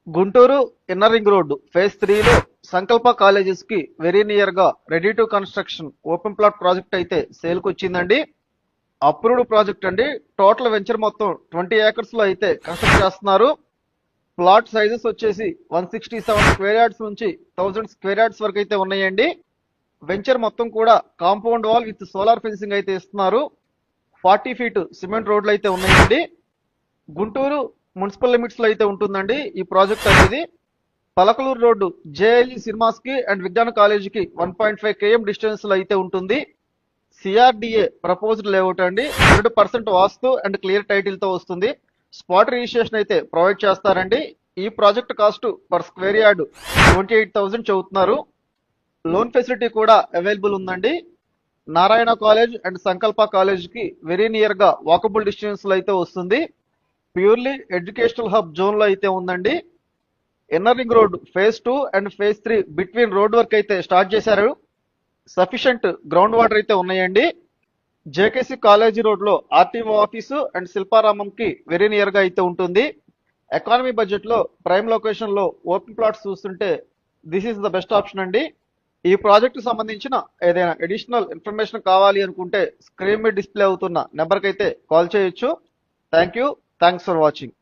Guntur inner ring road phase 3లో Sankalpa colleges కి very near గా ready to construction open plot project అయితే sale కు వచ్చిందండి. అప్రూవ్డ్ ప్రాజెక్ట్ అండి. టోటల్ వెంచర్ మొత్తం 20 ఏకర్స్ లో అయితే కన్స్ట్రక్ట్ చేస్తున్నారు. ప్లాట్ సైజెస్ వచ్చేసి 167 స్క్వేర్ యార్డ్స్ నుంచి 1000 స్క్వేర్ యార్డ్స్ వరకు అయితే ఉన్నాయండి. వెంచర్ మొత్తం కూడా compound wall with solar fencing అయితే ఇస్తున్నారు. 40 ఫీట్ సిమెంట్ రోడ్లు అయితే ఉన్నాయండి. గుంటూరు మున్సిపల్ లిమిట్స్ లో అయితే ఉంటుందండి ఈ ప్రాజెక్ట్ అనేది. పలకలూరు రోడ్డు జేఎల్ఈ సినిమాస్ కి అండ్ విజ్ఞాన కాలేజీకి 1.5 km డిస్టెన్స్ లో అయితే ఉంటుంది. సిఆర్డిఏ ప్రపోజ్డ్ లేఅవుట్ అండి. 100% వాస్తు అండ్ క్లియర్ టైటిల్ తో వస్తుంది. స్పాట్ రిజిస్ట్రేషన్ అయితే ప్రొవైడ్ చేస్తారండి. ఈ project cost per square yard 28,000 చెబుతున్నారు. లోన్ ఫెసిలిటీ కూడా అవైలబుల్ ఉందండి. నారాయణ కాలేజ్ అండ్ సంకల్ప కాలేజ్ కి వెరీ నియర్ గా వాకబుల్ డిస్టెన్స్ లో అయితే వస్తుంది. ప్యూర్లీ ఎడ్యుకేషనల్ హబ్ జోన్ లో అయితే ఉందండి. Inner ring road phase 2 and phase 3 between road work అయితే స్టార్ట్ చేశారు. సఫిషియంట్ గ్రౌండ్ వాటర్ అయితే ఉన్నాయండి. జేకేసి కాలేజీ రోడ్ లో ఆర్టీఓ ఆఫీసు అండ్ శిల్పారామం కి వెరీ నియర్ గా అయితే ఉంటుంది. ఎకానమీ బడ్జెట్ లో ప్రైమ్ లొకేషన్ లో ఓపెన్ ప్లాట్స్ చూస్తుంటే this is the best option అండి. ఈ ప్రాజెక్ట్ సంబంధించిన ఏదైనా అడిషనల్ ఇన్ఫర్మేషన్ కావాలి అనుకుంటే స్క్రీన్ మీద డిస్ప్లే అవుతున్న నెంబర్కి అయితే కాల్ చేయొచ్చు. Thank you. Thanks for watching.